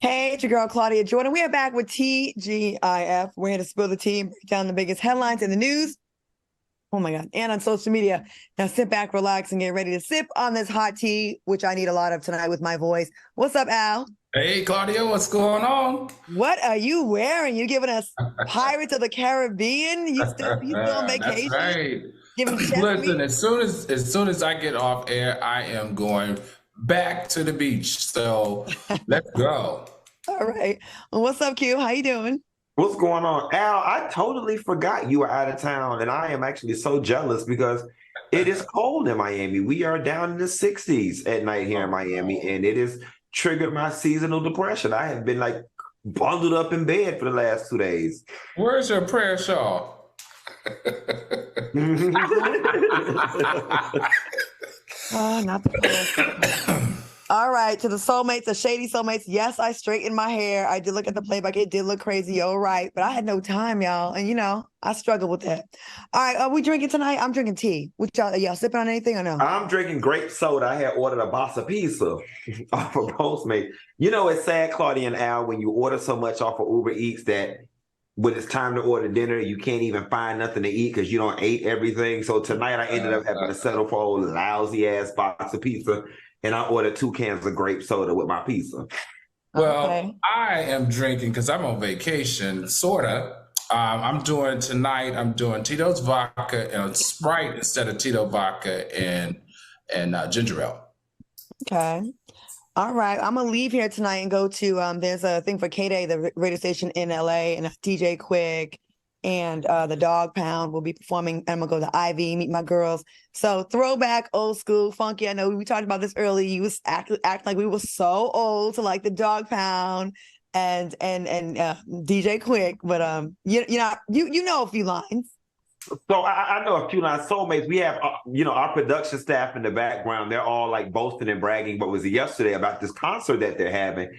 Hey, it's your girl Claudia Jordan. We are back with TGIF. We're here to spill the tea and break down the biggest headlines in the news. Oh my God. And on social media. Now sit back, relax, and get ready to sip on this hot tea, which I need a lot of tonight with my voice. What's up, Al? Hey, Claudia, what's going on? What are you wearing? You giving us Pirates of the Caribbean? You still on That's vacation? right. Giving chef Listen, meat? as soon as I get off air, I am going back to the beach. So let's go. All right. Well, what's up, Q? How you doing? What's going on? Al, I totally forgot you were out of town, and I am actually so jealous because it is cold in Miami. We are down in the 60s at night here in Oh, Miami, no. and it has triggered my seasonal depression. I have been like bundled up in bed for the last 2 days. Where's your prayer shawl? Not the plan. All right, to the soulmates, the shady soulmates. Yes, I straightened my hair. I did look at the playback. It did look crazy. All right, but I had no time, y'all. And I struggle with that. All right, are we drinking tonight? I'm drinking tea. What y'all sipping on anything or no? I'm drinking grape soda. I had ordered a Bossa Pizza off of Postmate. You know, it's sad, Claudia and Al, when you order so much off of Uber Eats that when it's time to order dinner, you can't even find nothing to eat because you don't ate everything. So tonight I ended up having to settle for a lousy ass box of pizza, and I ordered 2 cans of grape soda with my pizza. Well, Okay. I am drinking because I'm on vacation, sorta. I'm doing Tito's vodka and Sprite instead of Tito vodka and ginger ale. Okay. All right. I'm gonna leave here tonight and go to there's a thing for K-Day, the radio station in LA, and DJ Quick and the Dog Pound will be performing. I'm gonna go to Ivy, meet my girls. So throwback, old school, funky. I know we talked about this earlier. You was acting like we were so old to like the Dog Pound and DJ Quick, but you know a few lines. So I know a few of our soulmates. We have, our production staff in the background. They're all like boasting and bragging. But was it yesterday about this concert that they're having,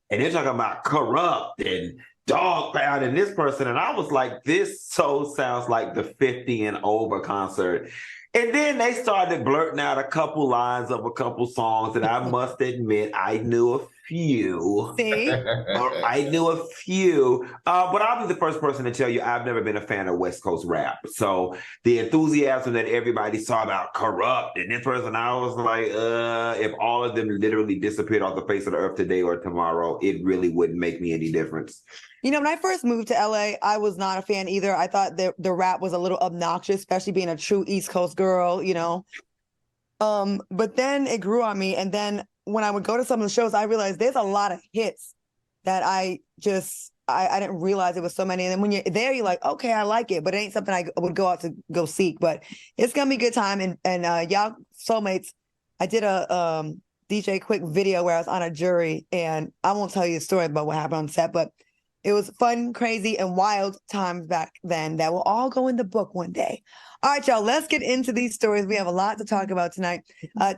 and they're talking about corrupt and dog pound and this person, and I was like, this so sounds like the 50 and over concert. And then they started blurting out a couple lines of a couple songs, and I must admit, I knew a few. See? I knew a few, but I'll be the first person to tell you I've never been a fan of West Coast rap. So the enthusiasm that everybody saw about corrupt and this person, I was like, if all of them literally disappeared off the face of the earth today or tomorrow, it really wouldn't make me any difference. When I first moved to LA, I was not a fan either. I thought the rap was a little obnoxious, especially being a true East Coast girl, But then it grew on me. And then when I would go to some of the shows, I realized there's a lot of hits that I didn't realize it was so many. And then when you're there, you're like, okay, I like it, but it ain't something I would go out to go seek. But it's gonna be a good time. And y'all soulmates, I did a DJ Quick video where I was on a jury, and I won't tell you the story about what happened on set, but it was fun, crazy, and wild times back then that will all go in the book one day. All right, y'all, let's get into these stories. We have a lot to talk about tonight.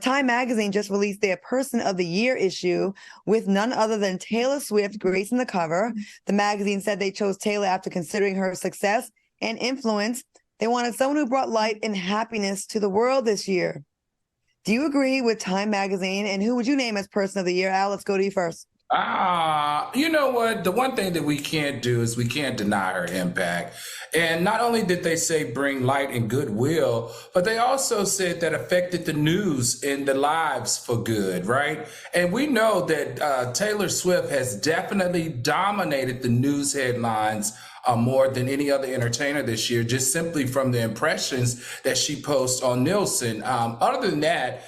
Time Magazine just released their Person of the Year issue with none other than Taylor Swift gracing the cover. The magazine said they chose Taylor after considering her success and influence. They wanted someone who brought light and happiness to the world this year. Do you agree with Time Magazine? And who would you name as Person of the Year? Al, let's go to you first. You know what? The one thing that we can't do is we can't deny her impact. And not only did they say bring light and goodwill, but they also said that affected the news and the lives for good, right? And we know that Taylor Swift has definitely dominated the news headlines more than any other entertainer this year, just simply from the impressions that she posts on Nielsen. Other than that,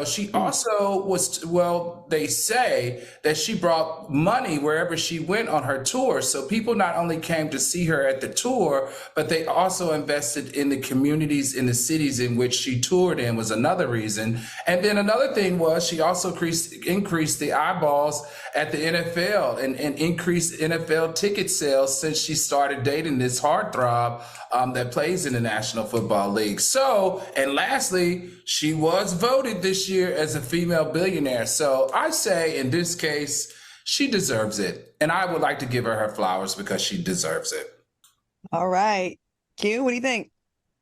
she also they say that she brought money wherever she went on her tour. So people not only came to see her at the tour, but they also invested in the communities in the cities in which she toured in was another reason. And then another thing was she also increased the eyeballs at the NFL and increased NFL ticket sales since she started dating this heartthrob that plays in the National Football League. So, and lastly, she was voted this year as a female billionaire. So I say in this case, she deserves it. And I would like to give her flowers because she deserves it. All right. Q, what do you think?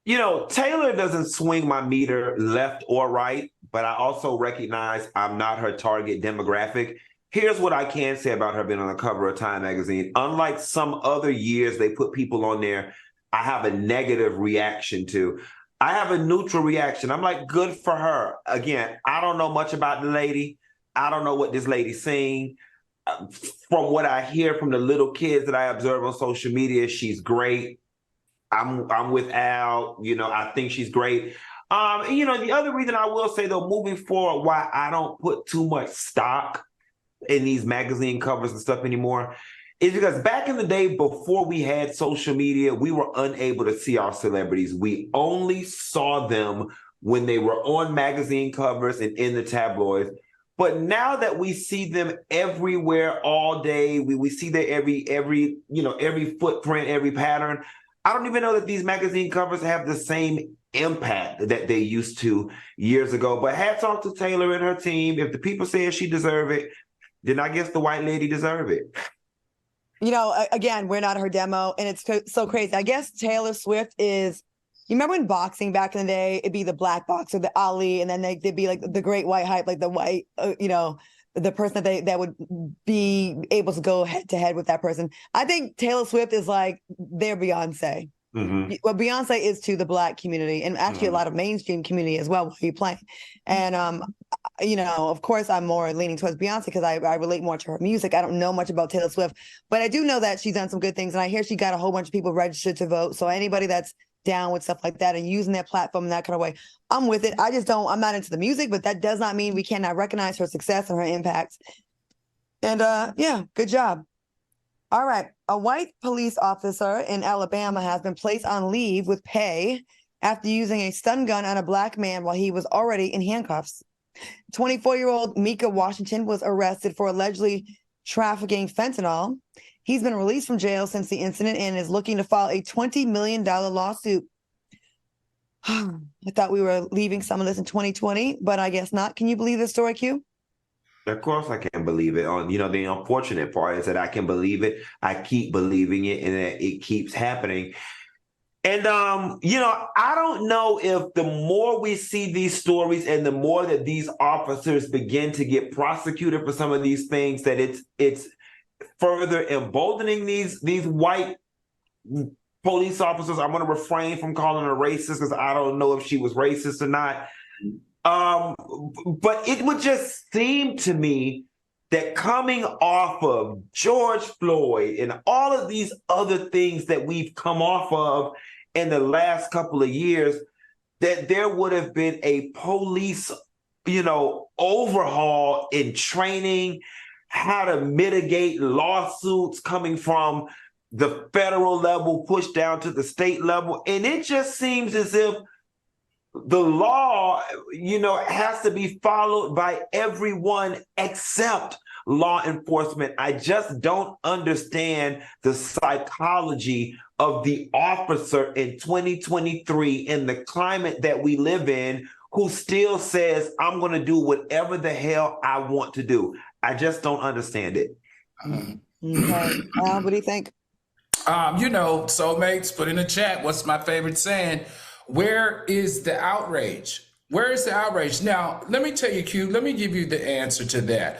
Taylor doesn't swing my meter left or right, but I also recognize I'm not her target demographic. Here's what I can say about her being on the cover of Time magazine. Unlike some other years they put people on there I have a negative reaction to, I have a neutral reaction. I'm like, good for her. Again, I don't know much about the lady. I don't know what this lady's saying. From what I hear from the little kids that I observe on social media, she's great. I'm with Al. I think she's great. The other reason I will say, though, moving forward, why I don't put too much stock in these magazine covers and stuff anymore is because back in the day, before we had social media, we were unable to see our celebrities. We only saw them when they were on magazine covers and in the tabloids. But now that we see them everywhere all day, we see their every footprint, every pattern. I don't even know that these magazine covers have the same impact that they used to years ago. But hats off to Taylor and her team. If the people say she deserve it, then I guess the white lady deserve it. Again, we're not her demo, and it's so crazy. I guess Taylor Swift is, you remember in boxing back in the day, it'd be the black boxer, the Ali, and then they'd be like the great white hype, like the white, the person that would be able to go head to head with that person. I think Taylor Swift is like their Beyonce. Mm-hmm. What Beyonce is to the Black community, and actually a lot of mainstream community as well, while you playing. And of course, I'm more leaning towards Beyonce because I relate more to her music. I don't know much about Taylor Swift, but I do know that she's done some good things, and I hear she got a whole bunch of people registered to vote. So anybody that's down with stuff like that and using their platform in that kind of way, I'm with it. I'm not into the music, but that does not mean we cannot recognize her success and her impact. And good job. All right. A white police officer in Alabama has been placed on leave with pay after using a stun gun on a black man while he was already in handcuffs. 24-year-old Mika Washington was arrested for allegedly trafficking fentanyl. He's been released from jail since the incident and is looking to file a $20 million lawsuit. I thought we were leaving some of this in 2020, but I guess not. Can you believe this story, Q? Of course I can believe it. The unfortunate part is that I can believe it. I keep believing it, and that it keeps happening. And, I don't know if the more we see these stories and the more that these officers begin to get prosecuted for some of these things, that it's further emboldening these white police officers. I'm going to refrain from calling her racist because I don't know if she was racist or not. But it would just seem to me that coming off of George Floyd and all of these other things that we've come off of in the last couple of years, that there would have been a police, overhaul in training, how to mitigate lawsuits coming from the federal level, pushed down to the state level. And it just seems as if the law, has to be followed by everyone except law enforcement. I just don't understand the psychology of the officer in 2023 in the climate that we live in, who still says, I'm going to do whatever the hell I want to do. I just don't understand it. Okay. What do you think? Soulmates, put in the chat, what's my favorite saying? Where is the outrage? Where is the outrage? Now, let me tell you, Q, let me give you the answer to that.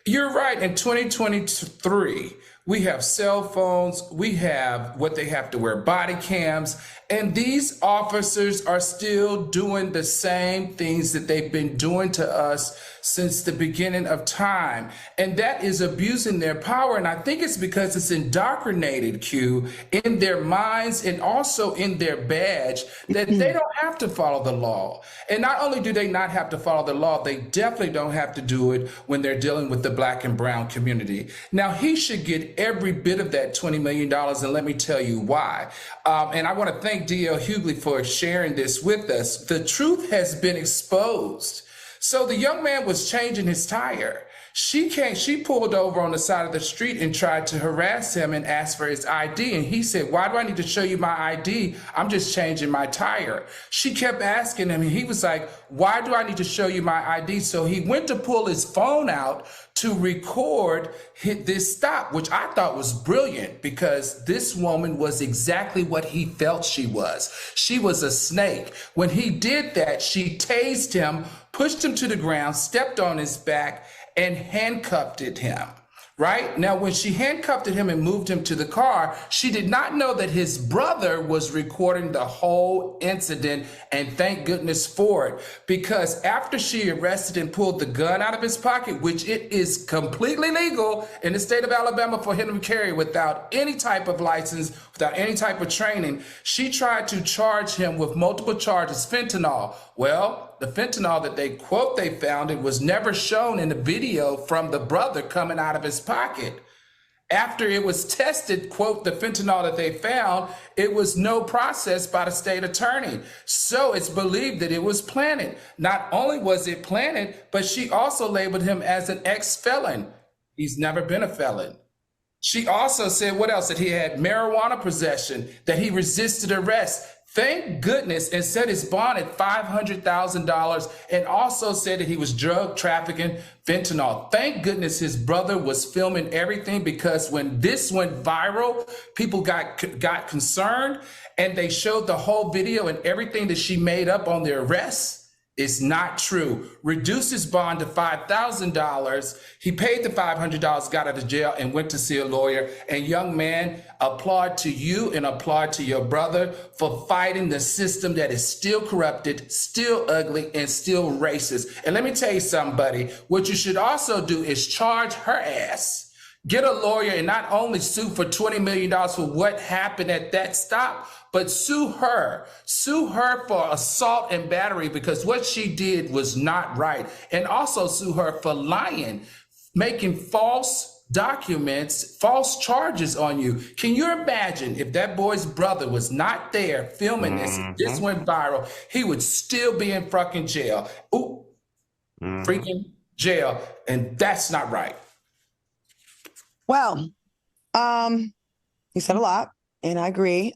You're right. In 2023, we have cell phones. We have what they have to wear, body cams. And these officers are still doing the same things that they've been doing to us since the beginning of time. And that is abusing their power. And I think it's because it's indoctrinated, Q, in their minds and also in their badge that they don't have to follow the law. And not only do they not have to follow the law, they definitely don't have to do it when they're dealing with the Black and brown community. Now, he should get every bit of that $20 million. And let me tell you why. And I want to thank D.L. Hughley for sharing this with us. The truth has been exposed. So the young man was changing his tire. She pulled over on the side of the street and tried to harass him and ask for his ID. And he said, why do I need to show you my ID? I'm just changing my tire. She kept asking him, and he was like, why do I need to show you my ID? So he went to pull his phone out to record this stop, which I thought was brilliant because this woman was exactly what he felt she was. She was a snake. When he did that, she tased him, pushed him to the ground, stepped on his back, and handcuffed him. Right? Now, when she handcuffed him and moved him to the car, she did not know that his brother was recording the whole incident, and thank goodness for it, because after she arrested and pulled the gun out of his pocket, which it is completely legal in the state of Alabama for him to carry without any type of license, without any type of training, she tried to charge him with multiple charges, fentanyl. Well, the fentanyl that they found, it was never shown in the video from the brother coming out of his pocket. After it was tested, quote, the fentanyl that they found, it was no process by the state attorney. So it's believed that it was planted. Not only was it planted, but she also labeled him as an ex-felon. He's never been a felon. She also said, what else? That he had marijuana possession, that he resisted arrest. Thank goodness, and set his bond at $500,000, and also said that he was drug trafficking fentanyl. Thank goodness his brother was filming everything, because when this went viral, people got concerned, and they showed the whole video, and everything that she made up on the arrest is not true. Reduced his bond to $5,000. He paid the $500, got out of jail, and went to see a lawyer. And young man, applaud to you and applaud to your brother for fighting the system that is still corrupted, still ugly, and still racist. And let me tell you something, buddy. What you should also do is charge her ass. Get a lawyer and not only sue for $20 million for what happened at that stop, but sue her. Sue her for assault and battery, because what she did was not right. And also sue her for lying, making false documents, false charges on you. Can you imagine if that boy's brother was not there filming this, this went viral, he would still be in fucking jail. Ooh, freaking jail. And that's not right. Well, you said a lot, and I agree.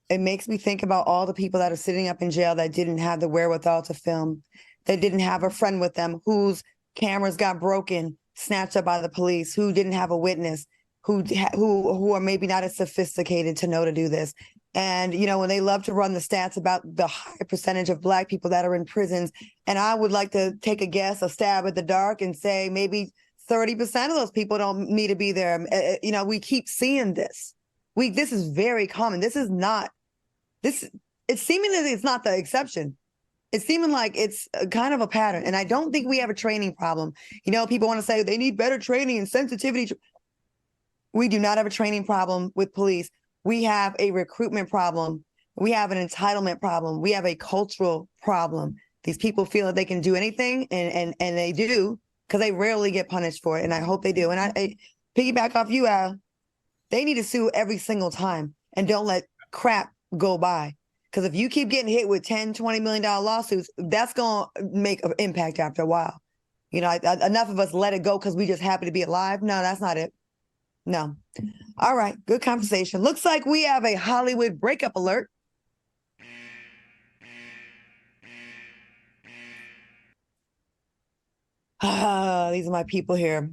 It makes me think about all the people that are sitting up in jail that didn't have the wherewithal to film, that didn't have a friend with them, whose cameras got broken, snatched up by the police, who didn't have a witness, who are maybe not as sophisticated to know to do this. And, you know, when they love to run the stats about the high percentage of Black people that are in prisons, and I would like to take a guess, a stab at the dark, and say maybe 30% of those people don't need to be there. You know, we keep seeing this. This is very common. It's seeming that it's not the exception. It's seeming like it's kind of a pattern. And I don't think we have a training problem. You know, people want to say they need better training and sensitivity. We do not have a training problem with police. We have a recruitment problem. We have an entitlement problem. We have a cultural problem. These people feel that they can do anything, and they do, because they rarely get punished for it, and I hope they do. And I piggyback off you, Al. They need to sue every single time, and don't let crap go by. Because if you keep getting hit with $10, $20 million lawsuits, that's going to make an impact after a while. You know, enough of us let it go because we just happy to be alive. No, that's not it. No. All right, good conversation. Looks like we have a Hollywood breakup alert. These are my people here.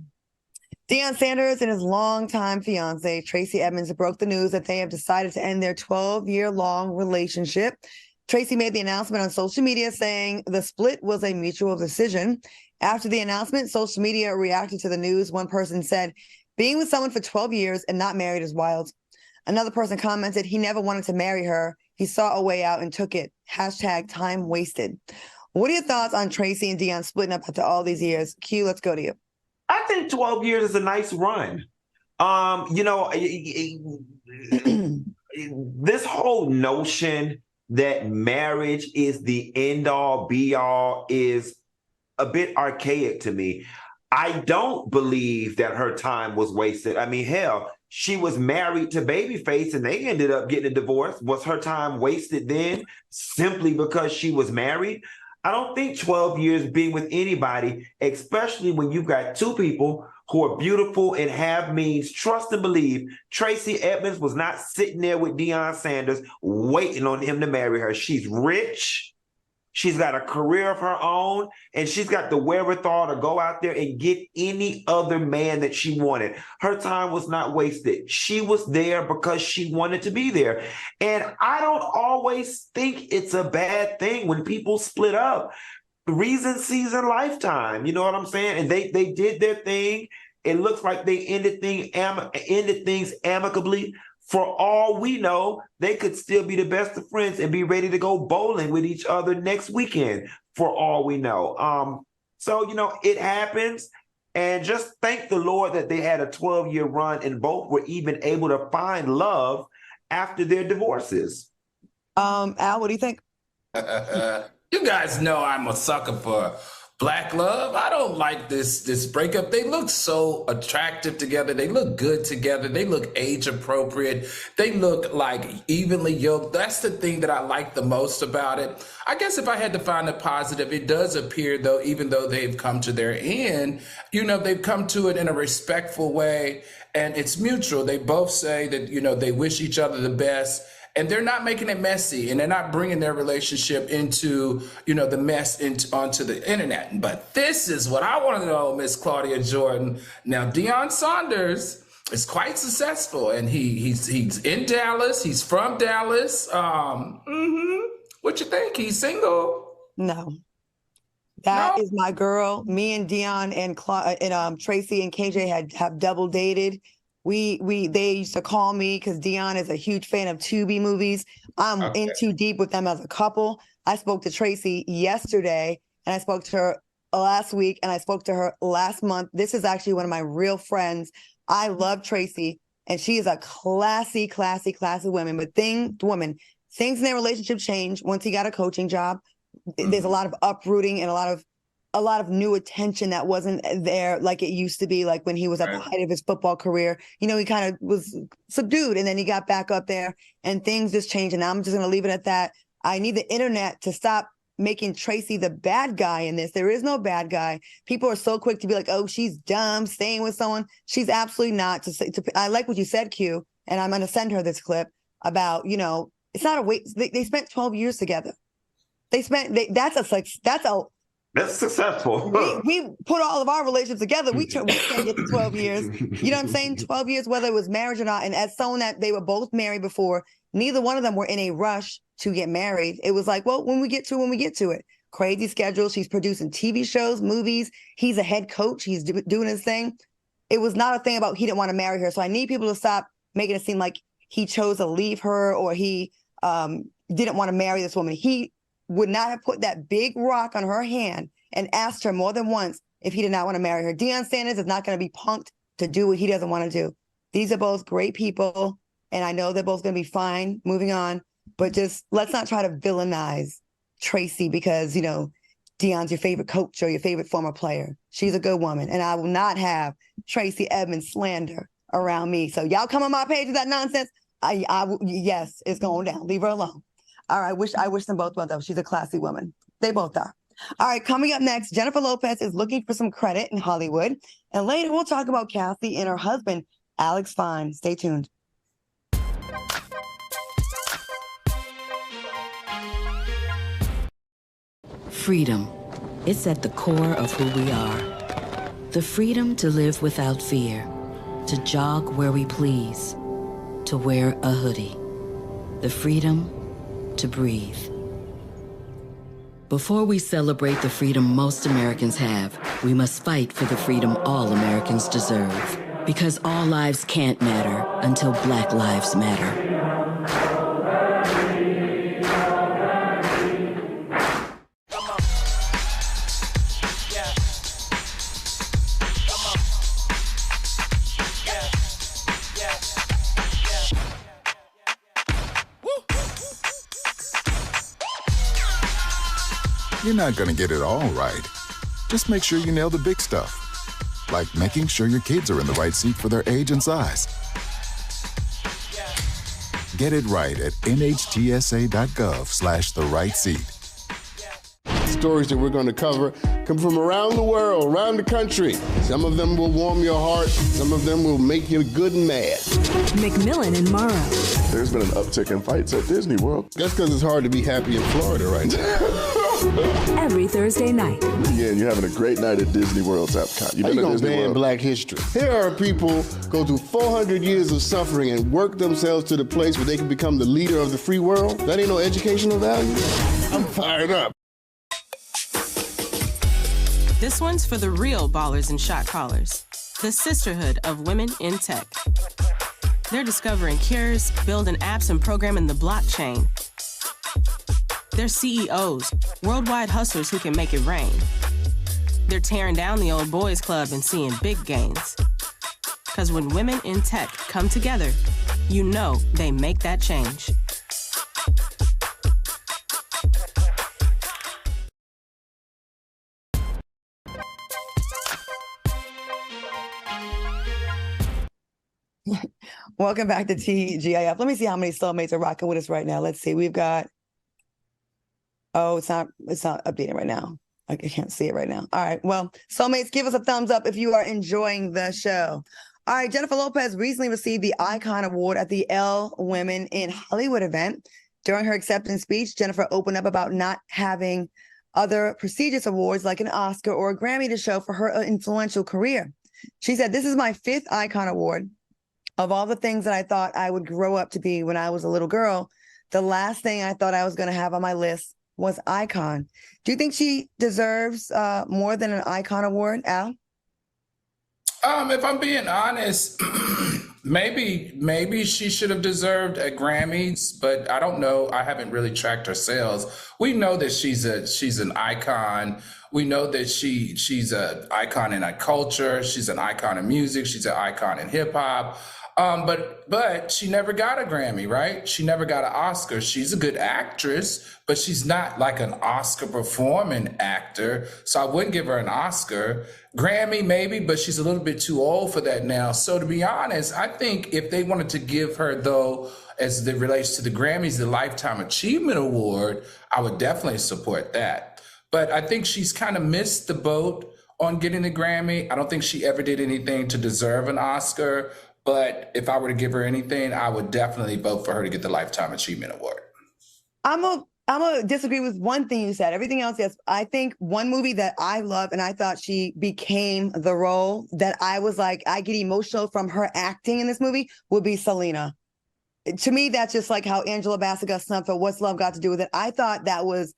Deion Sanders and his longtime fiance, Tracy Edmonds, broke the news that they have decided to end their 12-year-long relationship. Tracy made the announcement on social media saying the split was a mutual decision. After the announcement, social media reacted to the news. One person said, being with someone for 12 years and not married is wild. Another person commented, he never wanted to marry her. He saw a way out and took it. # time wasted. What are your thoughts on Tracy and Deion splitting up after all these years? Q, let's go to you. I think 12 years is a nice run. You know, this whole notion that marriage is the end all be all is a bit archaic to me. I don't believe that her time was wasted. I mean, hell, she was married to Babyface and they ended up getting a divorce. Was her time wasted then simply because she was married? I don't think 12 years being with anybody, especially when you've got two people who are beautiful and have means. Trust and believe, Tracy Edmonds was not sitting there with Deion Sanders waiting on him to marry her. She's rich. She's got a career of her own, and she's got the wherewithal to go out there and get any other man that she wanted. Her time was not wasted. She was there because she wanted to be there. And I don't always think it's a bad thing when people split up. reason, season, lifetime. You know what I'm saying? And they did their thing. It looks like they ended things amicably. For all we know, they could still be the best of friends and be ready to go bowling with each other next weekend, for all we know. So, it happens. And just thank the Lord that they had a 12-year run and both were even able to find love after their divorces. Al, what do you think? You guys know I'm a sucker for Black love. I don't like this breakup. They look so attractive together. They look good together. They look age appropriate. They look like evenly yoked. That's the thing that I like the most about it. I guess if I had to find a positive, it does appear though, even though they've come to their end, they've come to it in a respectful way and it's mutual. They both say that, they wish each other the best. And they're not making it messy, and they're not bringing their relationship into, the mess onto the internet. But this is what I want to know, Miss Claudia Jordan. Now, Deion Sanders is quite successful, and he's in Dallas. He's from Dallas. What you think? He's single? No. That is my girl. Me and Deion and Tracy and KJ have double dated. They used to call me because Deion is a huge fan of Tubi movies. I'm in too deep with them as a couple. I spoke to Tracy yesterday, and I spoke to her last week, and I spoke to her last month. This is actually one of my real friends. I love Tracy, and she is a classy woman. But things in their relationship changed once he got a coaching job. There's a lot of uprooting and a lot of new attention that wasn't there like it used to be, like when he was at the height of his football career. He kind of was subdued, and then he got back up there, and things just changed. And I'm just going to leave it at that. I need the internet to stop making Tracy the bad guy in this. There is no bad guy. People are so quick to be like, oh, she's dumb, staying with someone. She's absolutely not. I like what you said, Q, and I'm going to send her this clip about, it's not a waste. They spent 12 years together. That's successful. We put all of our relationships together. We can't get to 12 years. You know what I'm saying? 12 years, whether it was marriage or not. And as someone that they were both married before, neither one of them were in a rush to get married. It was like, well, when we get to it. Crazy schedule. She's producing TV shows, movies. He's a head coach. He's doing his thing. It was not a thing about he didn't want to marry her. So I need people to stop making it seem like he chose to leave her or he didn't want to marry this woman. He would not have put that big rock on her hand and asked her more than once if he did not want to marry her. Deion Sanders is not going to be punked to do what he doesn't want to do. These are both great people, and I know they're both going to be fine moving on, but just let's not try to villainize Tracy because, Deion's your favorite coach or your favorite former player. She's a good woman, and I will not have Tracy Edmonds slander around me. So y'all come on my page with that nonsense. Yes, it's going down. Leave her alone. All right, I wish them both well, though. She's a classy woman. They both are. All right, coming up next, Jennifer Lopez is looking for some credit in Hollywood. And later, we'll talk about Kathy and her husband, Alec Fine. Stay tuned. Freedom. It's at the core of who we are. The freedom to live without fear, to jog where we please, to wear a hoodie. The freedom to breathe. Before we celebrate the freedom most Americans have, we must fight for the freedom all Americans deserve. Because all lives can't matter until Black lives matter. You're not going to get it all right. Just make sure you nail the big stuff, like making sure your kids are in the right seat for their age and size. Get it right at nhtsa.gov/the-right-seat. Stories that we're going to cover come from around the world, around the country. Some of them will warm your heart. Some of them will make you good and mad. McMillan and Morrow. There's been an uptick in fights at Disney World. That's because it's hard to be happy in Florida right now. Every Thursday night. Yeah, you're having a great night at Disney World's Epcot. How you gonna ban Black history? Here are people go through 400 years of suffering and work themselves to the place where they can become the leader of the free world. That ain't no educational value. I'm fired up. This one's for the real ballers and shot callers, the sisterhood of women in tech. They're discovering cures, building apps, and programming the blockchain. They're CEOs, worldwide hustlers who can make it rain. They're tearing down the old boys club and seeing big gains. Because when women in tech come together, you know they make that change. Welcome back to TGIF. Let me see how many soulmates are rocking with us right now. Let's see. We've got, it's not updating right now. I can't see it right now. All right. Well, soulmates, give us a thumbs up if you are enjoying the show. All right. Jennifer Lopez recently received the Icon Award at the Elle Women in Hollywood event. During her acceptance speech, Jennifer opened up about not having other prestigious awards like an Oscar or a Grammy to show for her influential career. She said, "This is my 5th Icon Award. Of all the things that I thought I would grow up to be when I was a little girl, the last thing I thought I was going to have on my list was Icon." Do you think she deserves more than an Icon Award, Al? If I'm being honest, maybe she should have deserved a Grammys, but I don't know. I haven't really tracked her sales. We know that she's an icon. We know that she's an icon in our culture. She's an icon in music. She's an icon in hip hop. But she never got a Grammy, right? She never got an Oscar. She's a good actress, but she's not like an Oscar performing actor. So I wouldn't give her an Oscar. Grammy, maybe, but she's a little bit too old for that now. So to be honest, I think if they wanted to give her, though, as it relates to the Grammys, the Lifetime Achievement Award, I would definitely support that. But I think she's kind of missed the boat on getting the Grammy. I don't think she ever did anything to deserve an Oscar. But if I were to give her anything, I would definitely vote for her to get the Lifetime Achievement Award. I'm gonna disagree with one thing you said. Everything else, yes. I think one movie that I love and I thought she became the role that I was like, I get emotional from her acting in this movie would be Selena. To me, that's just like how Angela Bassett got snubbed for What's Love Got to Do with It. I thought that was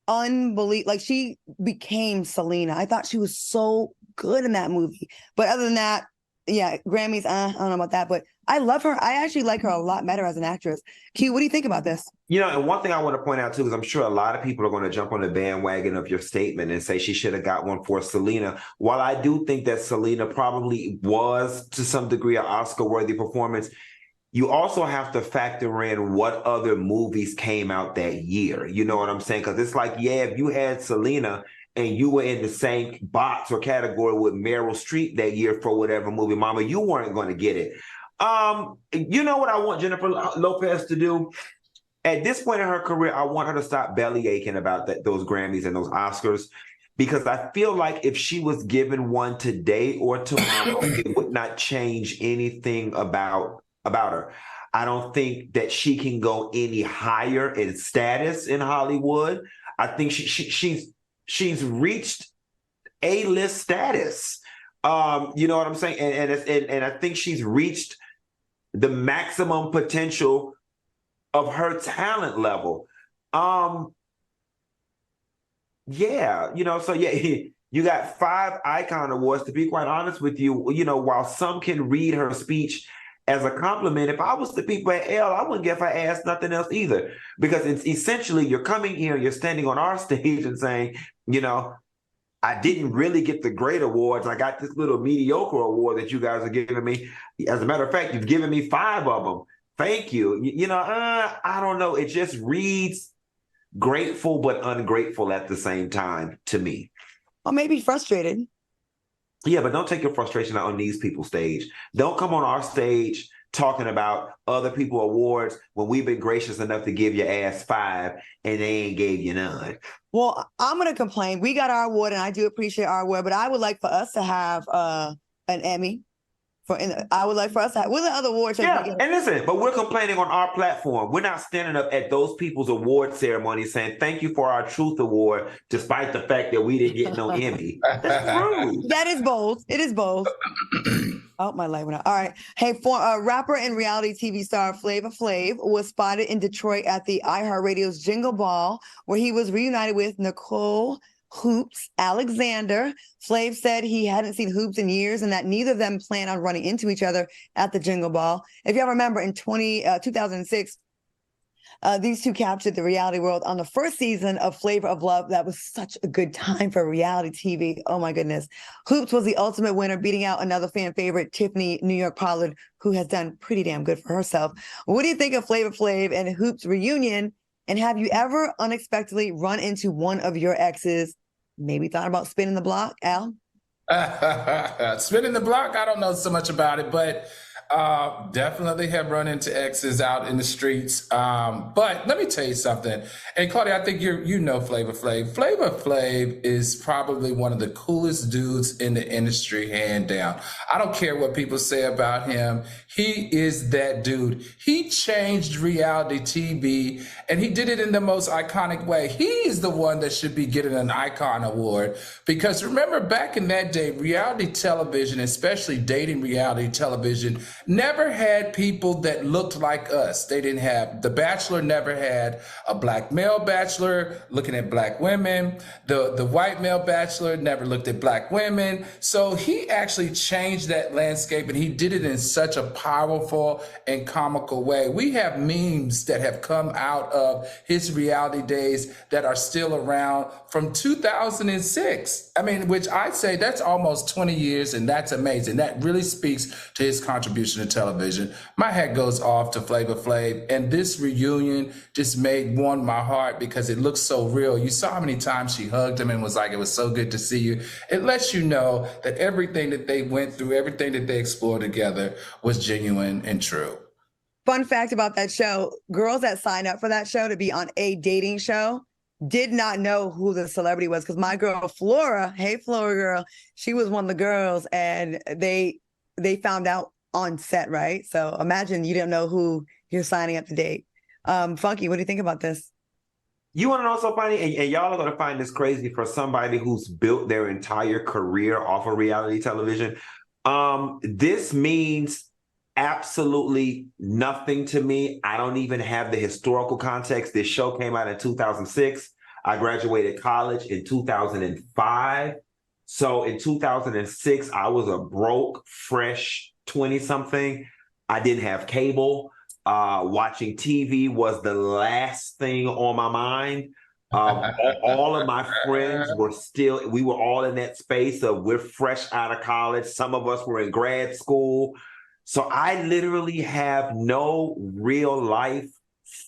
unbelievable. Like, she became Selena. I thought she was so good in that movie. But other than that, yeah, Grammys, I don't know about that, but I love her. I actually like her a lot better as an actress. Q, what do you think about this? You know, and one thing I want to point out, too, is I'm sure a lot of people are going to jump on the bandwagon of your statement and say she should have got one for Selena. While I do think that Selena probably was, to some degree, an Oscar-worthy performance, you also have to factor in what other movies came out that year. You know what I'm saying? Because it's like, yeah, if you had Selena and you were in the same box or category with Meryl Streep that year for whatever movie, mama, you weren't going to get it. You know what I want Jennifer Lopez to do? At this point in her career, I want her to stop belly aching about those Grammys and those Oscars, because I feel like if she was given one today or tomorrow, it would not change anything about her. I don't think that she can go any higher in status in Hollywood. I think she's reached A-list status. You know what I'm saying? And I think she's reached the maximum potential of her talent level. Yeah, you know, so yeah, you got 5 Icon Awards. To be quite honest with you, you know, while some can read her speech as a compliment, if I was the people at Elle, I wouldn't give her ass nothing else either. Because it's essentially, you're coming here, you're standing on our stage and saying, you know, I didn't really get the great awards. I got this little mediocre award that you guys are giving me. As a matter of fact, you've given me 5 of them. Thank you. You know, I don't know. It just reads grateful but ungrateful at the same time to me. Or maybe frustrated. Yeah, but don't take your frustration out on these people's stage. Don't come on our stage talking about other people awards when we've been gracious enough to give your ass 5 and they ain't gave you none. Well, I'm going to complain. We got our award, and I do appreciate our award, but I would like for us to have an Emmy. I would like for us to have, with the other awards. Yeah, and listen, but we're complaining on our platform. We're not standing up at those people's award ceremonies saying, thank you for our Truth Award, despite the fact that we didn't get no Emmy. That's rude. That is bold. It is bold. Oh, my light went out. All right. Hey, for rapper and reality TV star Flav was spotted in Detroit at the iHeartRadio's Jingle Ball, where he was reunited with Nicole Hoops Alexander. Flav said he hadn't seen Hoops in years and that neither of them plan on running into each other at the Jingle Ball. If y'all remember, in 2006, these two captured the reality world on the first season of Flavor of Love. That was such a good time for reality TV. Oh my goodness. Hoops was the ultimate winner, beating out another fan favorite, Tiffany New York Pollard, who has done pretty damn good for herself. What do you think of Flavor Flav and Hoops reunion? And have you ever unexpectedly run into one of your exes? Maybe thought about spinning the block, Al? Spinning the block, I don't know so much about it, but definitely have run into exes out in the streets. But let me tell you something. And Claudia, I think you know Flavor Flav. Flavor Flav is probably one of the coolest dudes in the industry, hand down. I don't care what people say about him. He is that dude. He changed reality TV, and he did it in the most iconic way. He is the one that should be getting an Icon Award, because remember back in that day, reality television, especially dating reality television, never had people that looked like us. They didn't have, The Bachelor never had a black male bachelor looking at black women. The white male bachelor never looked at black women. So he actually changed that landscape, and he did it in such a powerful and comical way. We have memes that have come out of his reality days that are still around from 2006. I mean, which I'd say that's almost 20 years, and that's amazing. That really speaks to his contribution to television. My hat goes off to Flavor Flav, and this reunion just warmed my heart because it looks so real. You saw how many times she hugged him and was like, it was so good to see you. It lets you know that everything that they went through, everything that they explored together was genuine and true. Fun fact about that show, girls that signed up for that show to be on a dating show did not know who the celebrity was, because my girl Flora, hey Flora girl, she was one of the girls, and they found out on set, right? So imagine you didn't know who you're signing up to date. Funky, what do you think about this? You want to know something funny? And y'all are going to find this crazy for somebody who's built their entire career off of reality television. This means absolutely nothing to me. I don't even have the historical context. This show came out in 2006. I graduated college in 2005. So in 2006, I was a broke, fresh 20-something. I didn't have cable. Watching TV was the last thing on my mind. All of my friends we were all in that space of we're fresh out of college. Some of us were in grad school. So I literally have no real life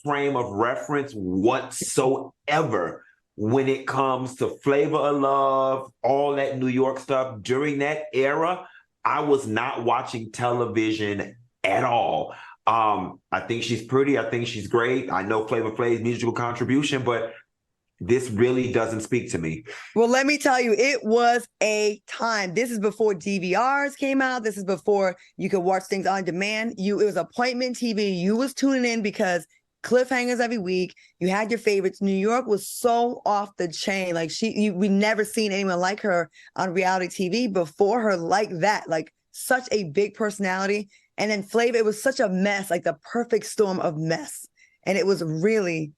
frame of reference whatsoever when it comes to Flavor of Love, all that New York stuff. During that era, I was not watching television at all. I think she's pretty. I think she's great. I know Flavor Flav's musical contribution, but this really doesn't speak to me. Well, let me tell you, it was a time. This is before DVRs came out. This is before you could watch things on demand. It was appointment TV. You was tuning in because cliffhangers every week. You had your favorites. New York was so off the chain. Like we never seen anyone like her on reality TV before her like that. Like such a big personality. And then Flavor, it was such a mess, like the perfect storm of mess. And it was really,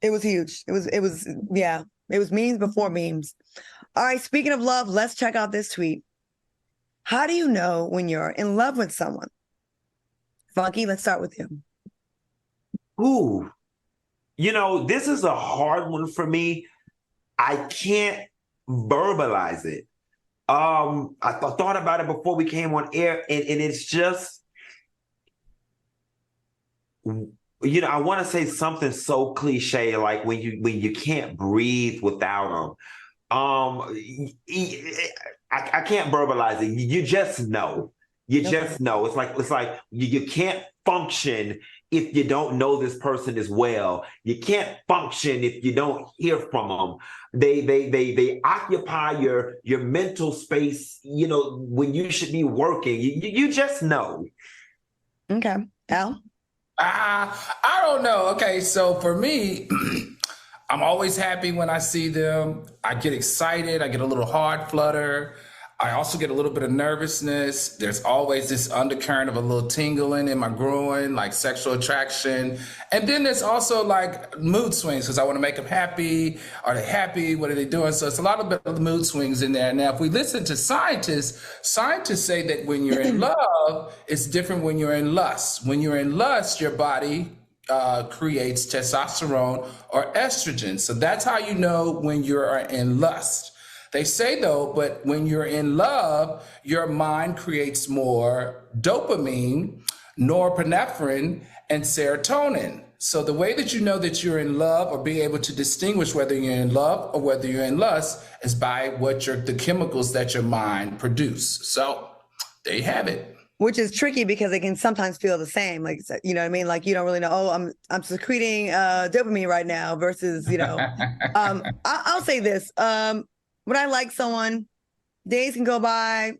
it was huge. It was memes before memes. All right, speaking of love, let's check out this tweet. How do you know when you're in love with someone? Funky, let's start with you. Ooh, this is a hard one for me. I can't verbalize it. I thought about it before we came on air, and it's just, I want to say something so cliche, like when you can't breathe without them. I can't verbalize it. You just know. You just know. It's like you can't function if you don't know this person as well. You can't function if you don't hear from them. They occupy your mental space, when you should be working. You just know. Okay. Al? I don't know. Okay, so for me, I'm always happy when I see them. I get excited. I get a little heart flutter. I also get a little bit of nervousness. There's always this undercurrent of a little tingling in my groin, like sexual attraction. And then there's also like mood swings because I want to make them happy. Are they happy? What are they doing? So it's a lot of mood swings in there. Now, if we listen to scientists say that when you're in love, it's different when you're in lust. When you're in lust, your body creates testosterone or estrogen. So that's how you know when you're in lust. They say, though, but when you're in love, your mind creates more dopamine, norepinephrine, and serotonin. So the way that you know that you're in love or be able to distinguish whether you're in love or whether you're in lust is by the chemicals that your mind produce. So there you have it. Which is tricky because it can sometimes feel the same. Like, you know what I mean? Like, you don't really know, oh, I'm secreting dopamine right now versus, you know. I'll say this. When I like someone, days can go by,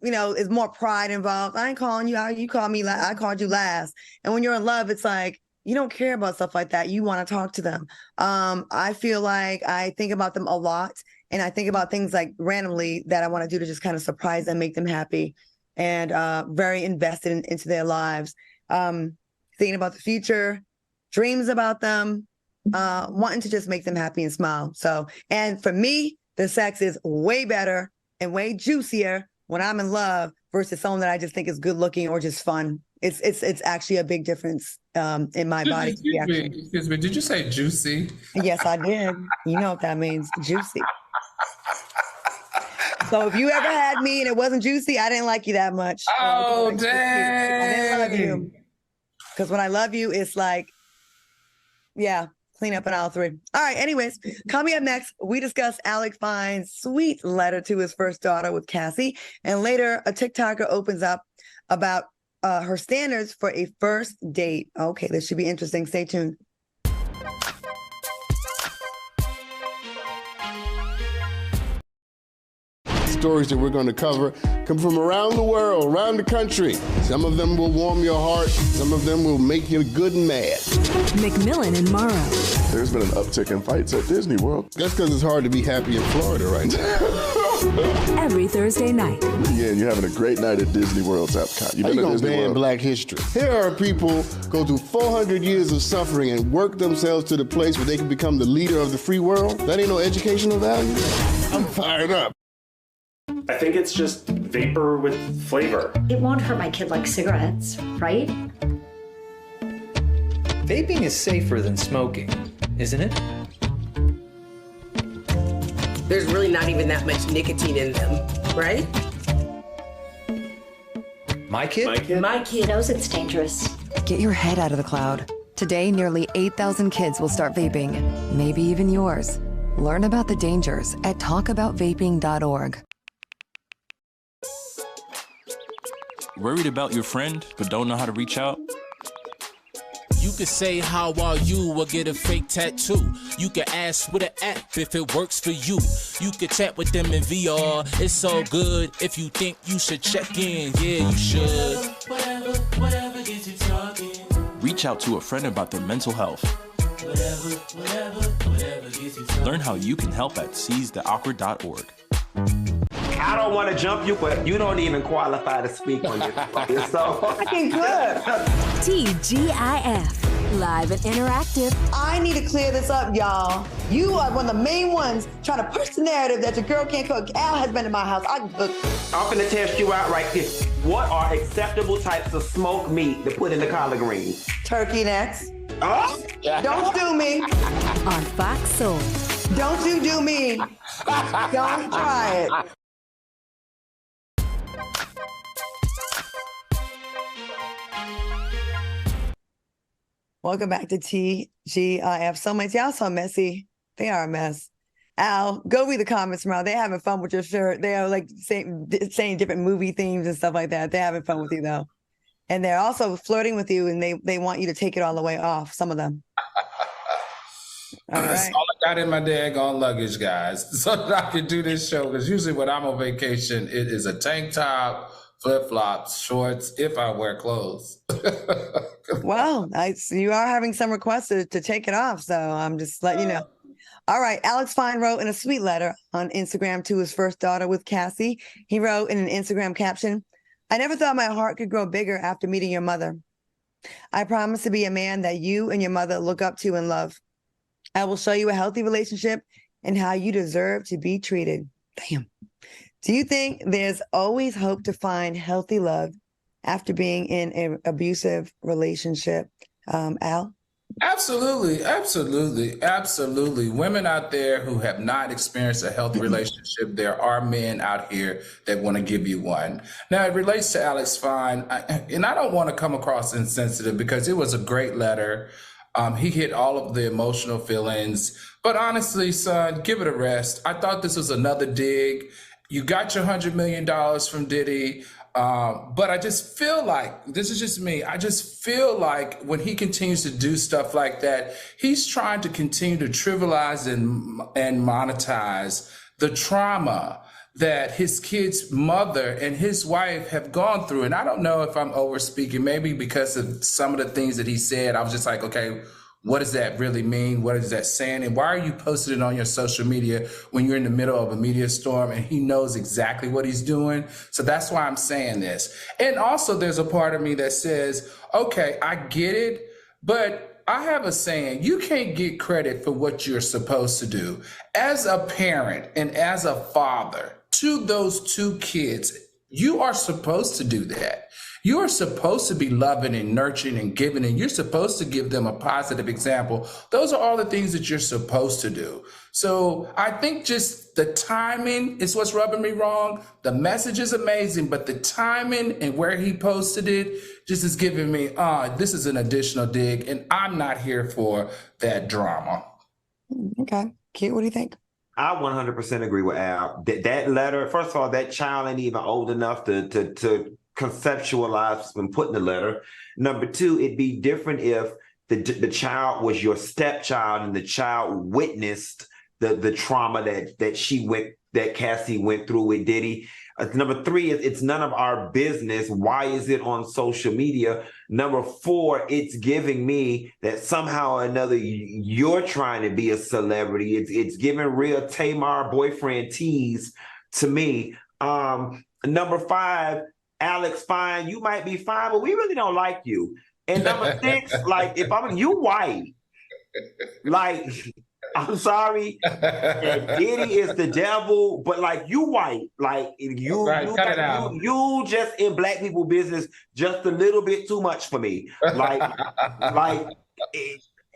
you know, there's more pride involved. I ain't calling you out. You called me, I called you last. And when you're in love, it's like, you don't care about stuff like that. You want to talk to them. I feel like I think about them a lot. And I think about things like randomly that I want to do to just kind of surprise them, make them happy, and very invested into their lives. Thinking about the future, dreams about them, wanting to just make them happy and smile. So, and for me, the sex is way better and way juicier when I'm in love versus someone that I just think is good looking or just fun. It's actually a big difference in my body. Excuse me, did you say juicy? Yes, I did. You know what that means, juicy. So if you ever had me and it wasn't juicy, I didn't like you that much. Oh, dang. I didn't love you. Because when I love you, it's like, yeah. Clean up in aisle 3. All right. Anyways, coming up next, we discuss Alec Fine's sweet letter to his first daughter with Cassie. And later, a TikToker opens up about her standards for a first date. Okay, this should be interesting. Stay tuned. Stories that we're going to cover come from around the world, around the country. Some of them will warm your heart. Some of them will make you good and mad. McMillan and Morrow. There's been an uptick in fights at Disney World. That's because it's hard to be happy in Florida right now. Every Thursday night. Yeah, and you're having a great night at Disney World, Epcot. How you gonna ban Black history? Here are people go through 400 years of suffering and work themselves to the place where they can become the leader of the free world. That ain't no educational value. I'm fired up. I think it's just vapor with flavor. It won't hurt my kid like cigarettes, right? Vaping is safer than smoking, isn't it? There's really not even that much nicotine in them, right? My kid? My kid knows it's dangerous. Get your head out of the cloud. Today, nearly 8,000 kids will start vaping, maybe even yours. Learn about the dangers at talkaboutvaping.org. Worried about your friend, but don't know how to reach out? You could say, how are you, or get a fake tattoo. You could ask with an app if it works for you. You could chat with them in VR, it's so good. If you think you should check in, yeah, you should. Whatever gets you talking. Reach out to a friend about their mental health. Whatever gets you talking. Learn how you can help at seizetheawkward.org. I don't want to jump you, but you don't even qualify to speak on yourself. I can clip. TGIF. Live and interactive. I need to clear this up, y'all. You are one of the main ones trying to push the narrative that your girl can't cook. Al has been in my house. I'm going to test you out right here. What are acceptable types of smoked meat to put in the collard greens? Turkey necks. Oh? Don't do me. On Fox Soul. Don't you do me. Don't try it. Welcome back to TGIF. Soulmates, y'all so messy. They are a mess. Al, go read the comments from Al. They're having fun with your shirt. They are like saying different movie themes and stuff like that. They're having fun with you though. And they're also flirting with you and they want you to take it all the way off, some of them. All right. That's all I got in my daggone luggage, guys, so that I can do this show. Because usually when I'm on vacation, it is a tank top, flip-flops, shorts, if I wear clothes. Well, you are having some requests to take it off, so I'm just letting you know. All right. Alex Fine wrote in a sweet letter on Instagram to his first daughter with Cassie. He wrote in an Instagram caption, "I never thought my heart could grow bigger after meeting your mother. I promise to be a man that you and your mother look up to and love. I will show you a healthy relationship and how you deserve to be treated." Damn. Do you think there's always hope to find healthy love after being in an abusive relationship? Al? Absolutely, absolutely, absolutely. Women out there who have not experienced a healthy relationship, there are men out here that want to give you one. Now, it relates to Alex Fine, and I don't want to come across insensitive because it was a great letter. He hit all of the emotional feelings. But honestly, son, give it a rest. I thought this was another dig. You got your $100 million from Diddy. But I just feel like, this is just me, I just feel like when he continues to do stuff like that, he's trying to continue to trivialize and monetize the trauma that his kid's mother and his wife have gone through. And I don't know if I'm overspeaking, maybe because of some of the things that he said. I was just like, okay, what does that really mean? What is that saying? And why are you posting it on your social media when you're in the middle of a media storm and he knows exactly what he's doing? So that's why I'm saying this. And also there's a part of me that says, okay, I get it, but I have a saying, you can't get credit for what you're supposed to do. As a parent and as a father to those two kids, you are supposed to do that. You are supposed to be loving and nurturing and giving, and you're supposed to give them a positive example. Those are all the things that you're supposed to do. So I think just the timing is what's rubbing me wrong. The message is amazing, but the timing and where he posted it just is giving me, this is an additional dig, and I'm not here for that drama. Okay. Kid, what do you think? I 100% agree with Al. That letter, first of all, that child ain't even old enough to conceptualize when putting the letter. Number two, it'd be different if the child was your stepchild and the child witnessed the trauma that Cassie went through with Diddy. Number three, it's none of our business. Why is it on social media? Number four, it's giving me that somehow or another you're trying to be a celebrity. It's giving real Tamar boyfriend tease to me. Number five, Alex Fine, you might be fine, but we really don't like you. And number six, like, if you white, like, I'm sorry, and Diddy is the devil, but like, you white, like, you just in black people business just a little bit too much for me. Like,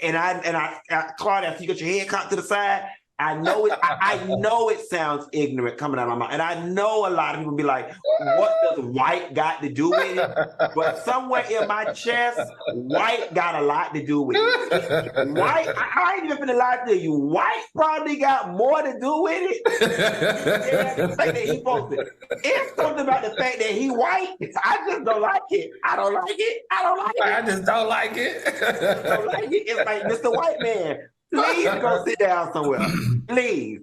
and I Claudia, if you got your head cocked to the side, I know it. I know it sounds ignorant coming out of my mouth, and I know a lot of people be like, "What does white got to do with it?" But somewhere in my chest, white got a lot to do with it. White, I ain't even gonna lie to you. White probably got more to do with it than the fact that he posted. It's something about the fact that he white. I just don't like it. I don't like it. I don't like it. I just don't like it. I don't like it. It's like Mr. White Man. Please go sit down somewhere. Please.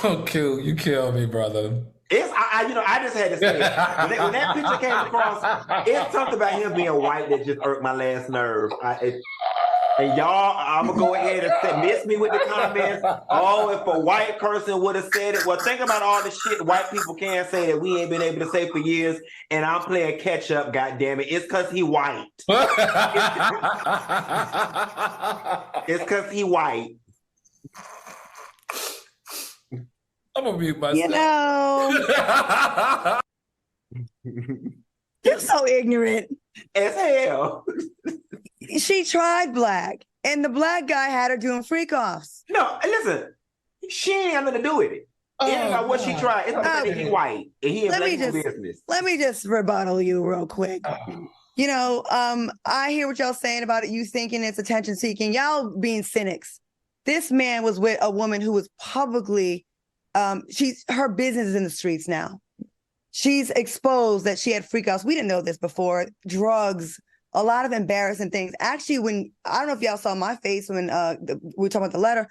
Oh, you kill me, brother. I just had to say it. When that picture came across, it's something about him being white that just irked my last nerve. And y'all, I'm going to go ahead and miss me with the comments. Oh, if a white person would have said it. Well, think about all the shit white people can't say that we ain't been able to say for years. And I'm playing catch up, goddammit. It's because he white. It's because he white. I'm going to mute myself. You know. You're so ignorant. As hell. She tried black, and the black guy had her doing freak offs. No, listen, she ain't got nothing to do with it. It ain't about what she tried. It's about that he white and he in black business. Let me just rebuttal you real quick. You know, I hear what y'all saying about it. You thinking it's attention seeking. Y'all being cynics. This man was with a woman who was publicly, her business is in the streets now. She's exposed that she had freak outs. We didn't know this before. Drugs. A lot of embarrassing things. Actually, I don't know if y'all saw my face when we were talking about the letter,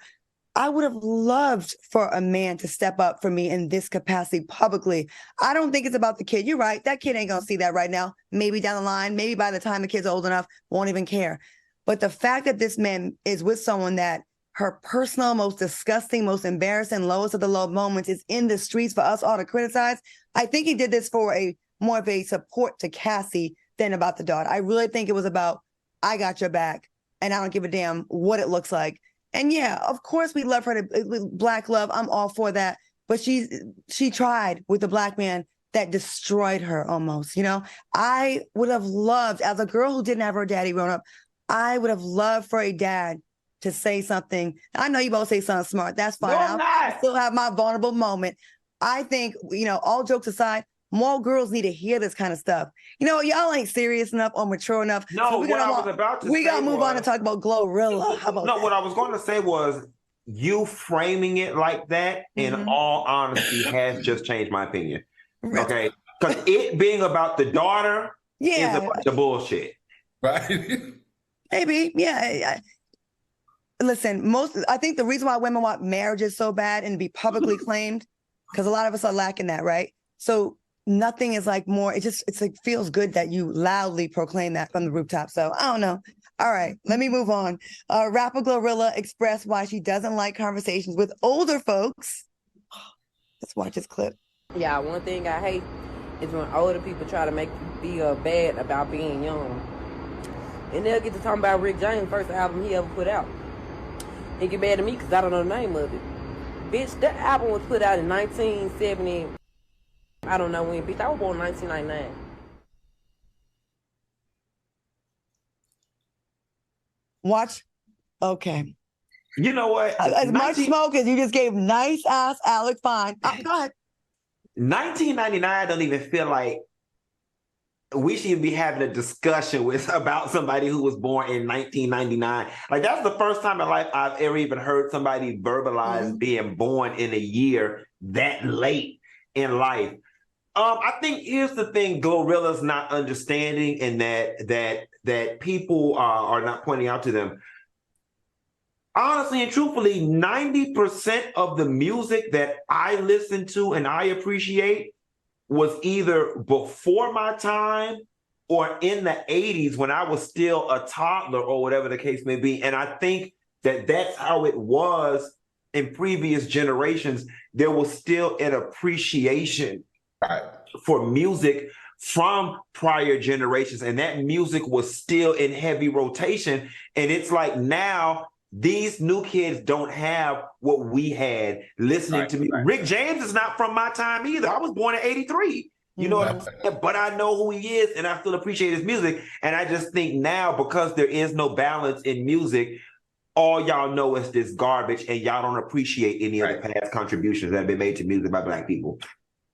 I would have loved for a man to step up for me in this capacity publicly. I don't think it's about the kid. You're right. That kid ain't going to see that right now. Maybe down the line, maybe by the time the kid's old enough, won't even care. But the fact that this man is with someone that her personal, most disgusting, most embarrassing, lowest of the low moments is in the streets for us all to criticize. I think he did this for more of a support to Cassie than about the daughter. I really think it was about, I got your back and I don't give a damn what it looks like. And yeah, of course we love her to Black love. I'm all for that. But she tried with the Black man that destroyed her almost, you know? I would have loved, as a girl who didn't have her daddy growing up, I would have loved for a dad to say something. I know you both say something smart. That's fine. No, I'll still have my vulnerable moment. I think, you know, all jokes aside, more girls need to hear this kind of stuff. You know, y'all ain't serious enough or mature enough. No, so what I was about to say we gotta move on and talk about Glorilla. How about no, that? what I was going to say was you framing it like that, in all honesty, has just changed my opinion. Okay, because it being about the daughter is about the bullshit, right? Maybe, yeah. Listen, I think the reason why women want marriages so bad and to be publicly claimed, because a lot of us are lacking that, right? So nothing is like more, it's like feels good that you loudly proclaim that from the rooftop. So I don't know. All right, let me move on. Rapper Glorilla expressed why she doesn't like conversations with older folks. Let's watch this clip. Yeah, one thing I hate is when older people try to make you feel bad about being young. And they'll get to talking about Rick James' first album he ever put out. They get mad at me because I don't know the name of it. Bitch, that album was put out in 1970. I don't know when, bitch. I was born in 1999. Watch. Okay. You know what? As much smoke as you just gave nice ass Alec Fine. Go ahead. 1999 don't even feel like we should be having a discussion about somebody who was born in 1999. Like, that's the first time in life I've ever even heard somebody verbalize being born in a year that late in life. I think here's the thing Glorilla's not understanding, and that people are not pointing out to them. Honestly and truthfully, 90% of the music that I listen to and I appreciate was either before my time or in the 80s when I was still a toddler or whatever the case may be. And I think that that's how it was in previous generations. There was still an appreciation for music from prior generations, and that music was still in heavy rotation. And it's like now these new kids don't have what we had listening to me. Rick James is not from my time either. I was born in 83. You know what I'm saying? But I know who he is and I still appreciate his music. And I just think now, because there is no balance in music, all y'all know is this garbage, and y'all don't appreciate any of the past contributions that have been made to music by Black people.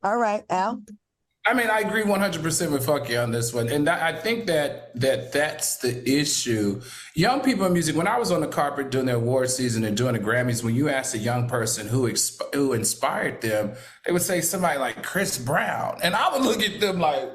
All right, Al. I mean, I agree 100% with Funky on this one. And I think that's the issue. Young people in music, when I was on the carpet during the award season and doing the Grammys, when you asked a young person who inspired them, they would say somebody like Chris Brown. And I would look at them like,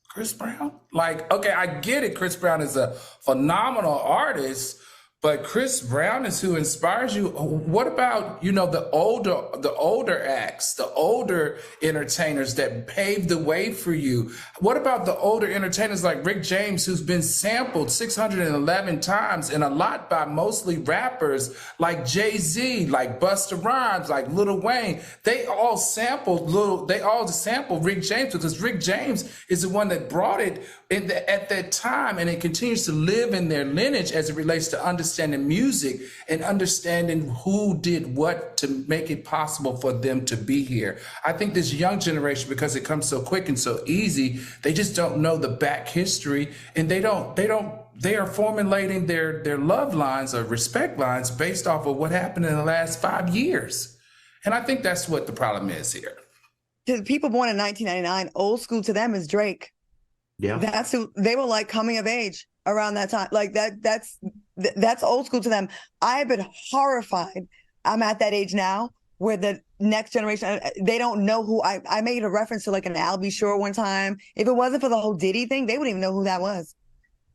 Chris Brown? Like, okay, I get it. Chris Brown is a phenomenal artist, but Chris Brown is who inspires you. What about, you know, the older acts, the older entertainers that paved the way for you? What about the older entertainers like Rick James, who's been sampled 611 times, and a lot by mostly rappers like Jay-Z, like Busta Rhymes, like Lil Wayne? They all sampled Rick James, because Rick James is the one that brought it at that time, and it continues to live in their lineage as it relates to understanding music and understanding who did what to make it possible for them to be here. I think this young generation, because it comes so quick and so easy, they just don't know the back history, and they are formulating their love lines or respect lines based off of what happened in the last 5 years. And I think that's what the problem is here. To the people born in 1999, old school to them is Drake. Yeah, that's who they were, like, coming of age around that time. Like that's old school to them. I have been horrified. I'm at that age now where the next generation, they don't know who I made a reference to, like, an Al B. Sure one time. If it wasn't for the whole Diddy thing, they wouldn't even know who that was.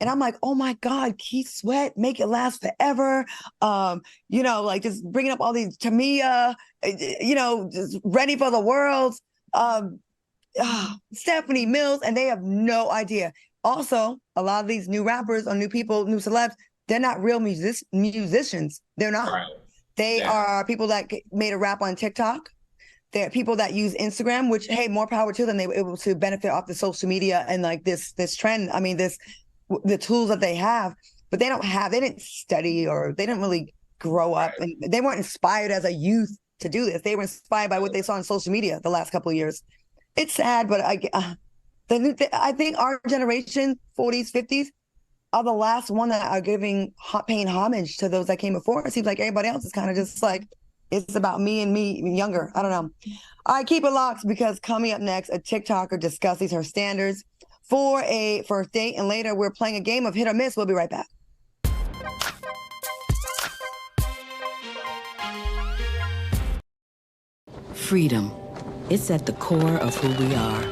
And I'm like, oh my God, Keith Sweat, Make It Last Forever. You know, like, just bringing up all these Tamia, you know, just Ready for the World. Stephanie Mills, and they have no idea. Also, a lot of these new rappers or new people, new celebs, They're not real musicians. They're not. Right. They are people that made a rap on TikTok. They're people that use Instagram, which, hey, more power to them. They were able to benefit off the social media and like this trend. I mean, the tools that they have, but they didn't study, or they didn't really grow up, and they weren't inspired as a youth to do this. They were inspired by what they saw on social media the last couple of years. It's sad, but I think our generation, 40s, 50s, are the last one that are paying homage to those that came before. It seems like everybody else is kind of just like, it's about me and me younger. I don't know. All right, keep it locked, because coming up next, a TikToker discusses her standards for a first date. And later, we're playing a game of hit or miss. We'll be right back. Freedom. It's at the core of who we are.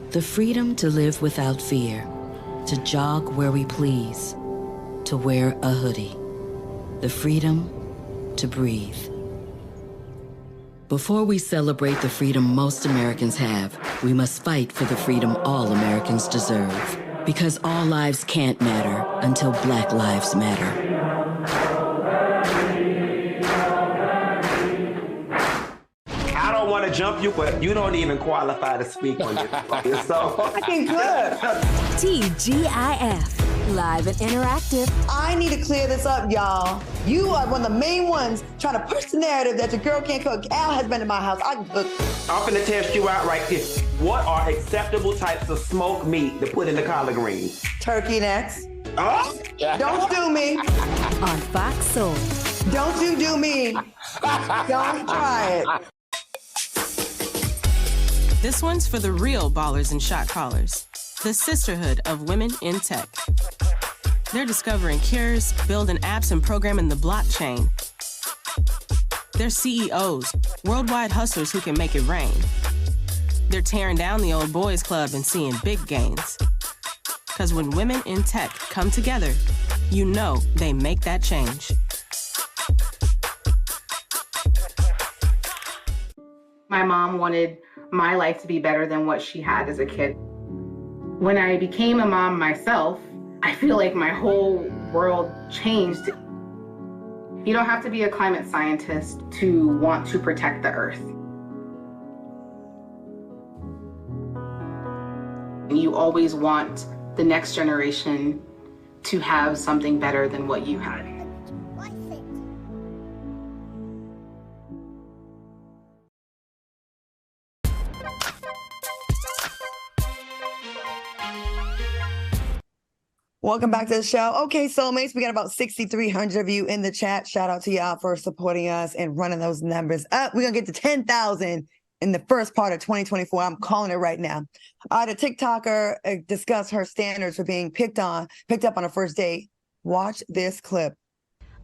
The freedom to live without fear, to jog where we please, to wear a hoodie. The freedom to breathe. Before we celebrate the freedom most Americans have, we must fight for the freedom all Americans deserve. Because all lives can't matter until Black lives matter. I don't want to jump you, but you don't even qualify to speak on this. So I think good. TGIF. Live and interactive. I need to clear this up, y'all. You are one of the main ones trying to push the narrative that your girl can't cook. Al has been to my house. I'm going to test you out right here. What are acceptable types of smoked meat to put in the collard greens? Turkey necks. Oh? Don't do me. On Fox Soul. Don't you do me. Don't try it. This one's for the real ballers and shot callers. The sisterhood of women in tech. They're discovering cures, building apps, and programming the blockchain. They're CEOs, worldwide hustlers who can make it rain. They're tearing down the old boys club and seeing big gains. Because when women in tech come together, you know they make that change. My mom wanted my life to be better than what she had as a kid. When I became a mom myself, I feel like my whole world changed. You don't have to be a climate scientist to want to protect the earth. You always want the next generation to have something better than what you had. Welcome back to the show. Okay, soulmates, we got about 6,300 of you in the chat. Shout out to y'all for supporting us and running those numbers up. We're going to get to 10,000 in the first part of 2024. I'm calling it right now. The TikToker discussed her standards for being picked up on a first date. Watch this clip.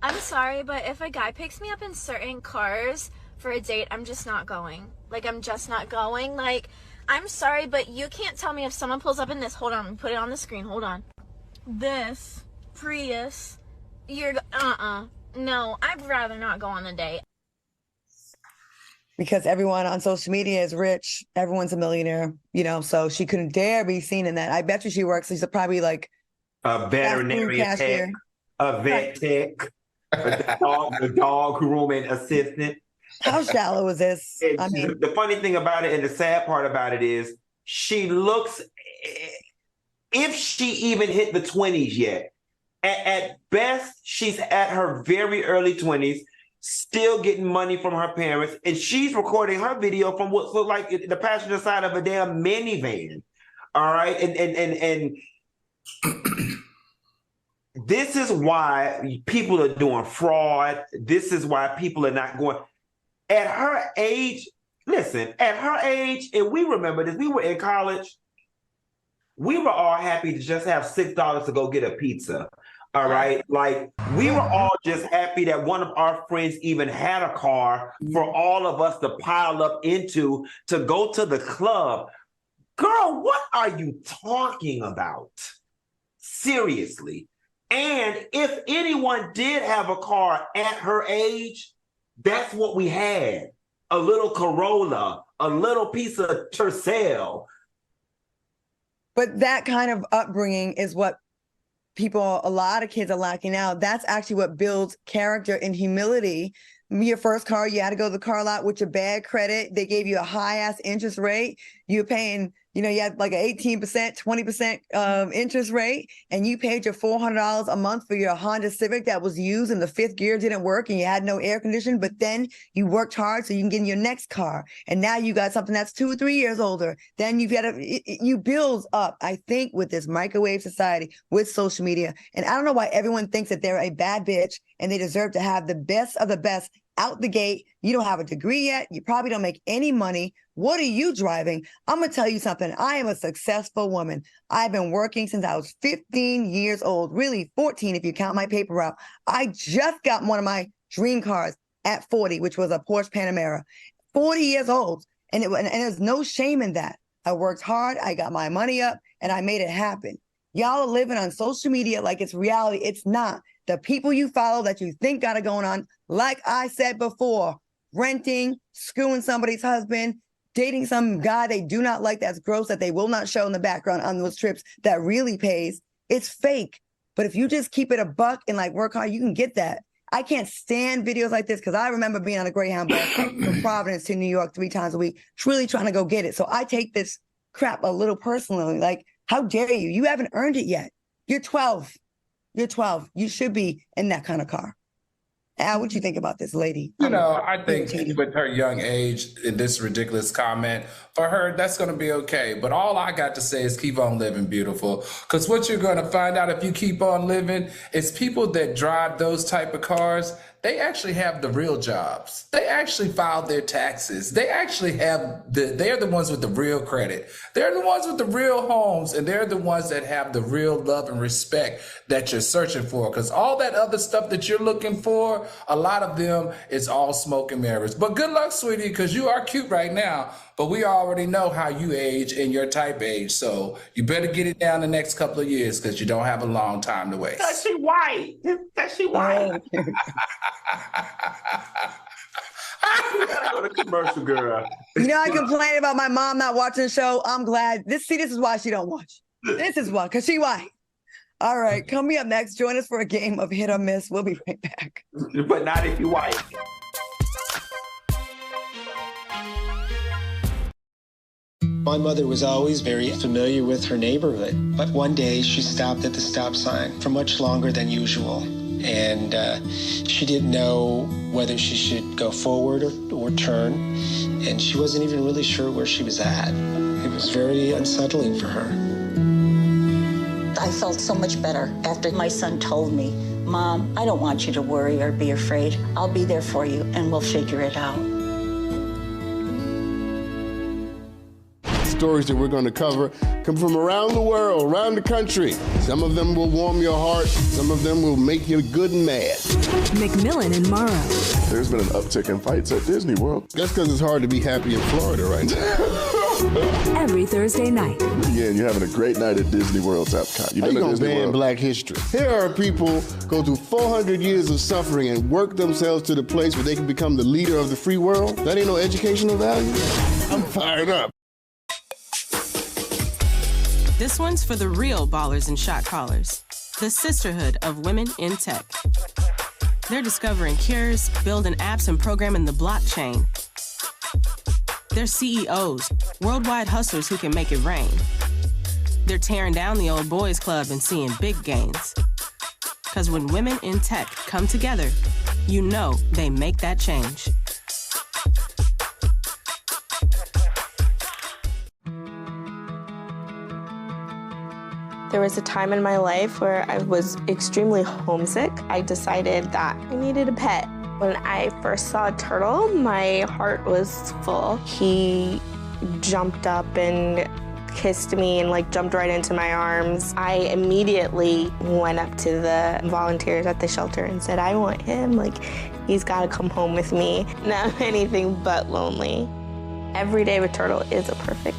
I'm sorry, but if a guy picks me up in certain cars for a date, I'm just not going. I'm just not going. I'm sorry, but you can't tell me if someone pulls up in this. Hold on, let me put it on the screen. Hold on. This Prius, no, I'd rather not go on the date. Because everyone on social media is rich, everyone's a millionaire, so she couldn't dare be seen in that. I bet you she works. She's probably like a veterinary tech, a vet tech, the dog grooming assistant. How shallow is this? The funny thing about it, and the sad part about it, is she looks. If she even hit the 20s yet, at best, she's at her very early 20s, still getting money from her parents, and she's recording her video from what looked like the passenger side of a damn minivan. All right, and this is why people are doing fraud. This is why people are not going. At her age, listen, at her age, and we remember this, we were in college. We were all happy to just have $6 to go get a pizza. All right. We were all just happy that one of our friends even had a car for all of us to pile up into to go to the club. Girl, what are you talking about? Seriously. And if anyone did have a car at her age, that's what we had. A little Corolla, a little piece of Tercel. But that kind of upbringing is what a lot of kids are lacking out. That's actually what builds character and humility. Your first car, you had to go to the car lot with your bad credit. They gave you a high ass interest rate. You're paying, you had like an 18%, 20% interest rate, and you paid your $400 a month for your Honda Civic that was used and the fifth gear didn't work and you had no air conditioning, but then you worked hard so you can get in your next car. And now you got something that's 2 or 3 years older. Then you build up, I think, with this microwave society, with social media. And I don't know why everyone thinks that they're a bad bitch and they deserve to have the best of the best out the gate. You don't have a degree yet. You probably don't make any money. What are you driving? I'm going to tell you something. I am a successful woman. I've been working since I was 15 years old, really 14 if you count my paper route. I just got one of my dream cars at 40, which was a Porsche Panamera, 40 years old. And there's no shame in that. I worked hard. I got my money up and I made it happen. Y'all are living on social media like it's reality. It's not. The people you follow that you think got it going on, like I said before, renting, screwing somebody's husband, dating some guy they do not like that's gross, that they will not show in the background on those trips, that really pays. It's fake. But if you just keep it a buck and like work hard, you can get that. I can't stand videos like this because I remember being on a Greyhound bus from Providence to New York 3 times a week, truly trying to go get it. So I take this crap a little personally. Like, how dare you? You haven't earned it yet. You're 12. You're 12. You should be in that kind of car. Al, what do you think about this lady? I think with her young age, in this ridiculous comment, for her, that's going to be okay. But all I got to say is keep on living, beautiful. Because what you're going to find out if you keep on living is people that drive those type of cars, they actually have the real jobs. They actually filed their taxes. They actually they're the ones with the real credit. They're the ones with the real homes, and they're the ones that have the real love and respect that you're searching for. Because all that other stuff that you're looking for, a lot of them is all smoke and mirrors. But good luck, sweetie, because you are cute right now. But we already know how you age and your type age. So you better get it down the next couple of years because you don't have a long time to waste. Because she white. Because she white. You gotta go to commercial, girl. I complain about my mom not watching the show. I'm glad. This is why she don't watch. This is why, because she white. All right, coming up next, join us for a game of hit or miss. We'll be right back. But not if you white. My mother was always very familiar with her neighborhood, but one day she stopped at the stop sign for much longer than usual, and she didn't know whether she should go forward or turn, and she wasn't even really sure where she was at. It was very unsettling for her. I felt so much better after my son told me, "Mom, I don't want you to worry or be afraid. I'll be there for you, and we'll figure it out." Stories that we're going to cover come from around the world, around the country. Some of them will warm your heart. Some of them will make you good and mad. McMillan and Morrow. There's been an uptick in fights at Disney World. That's because it's hard to be happy in Florida right now. Every Thursday night. Yeah, and you're having a great night at Disney World's Epcot. How you gonna ban Black history? Here are people go through 400 years of suffering and work themselves to the place where they can become the leader of the free world. That ain't no educational value. I'm fired up. This one's for the real ballers and shot callers, the sisterhood of women in tech. They're discovering cures, building apps, and programming the blockchain. They're CEOs, worldwide hustlers who can make it rain. They're tearing down the old boys club and seeing big gains. Because when women in tech come together, you know they make that change. There was a time in my life where I was extremely homesick. I decided that I needed a pet. When I first saw a turtle, my heart was full. He jumped up and kissed me and jumped right into my arms. I immediately went up to the volunteers at the shelter and said, I want him. He's got to come home with me. Now I'm anything but lonely. Every day with Turtle is a perfect.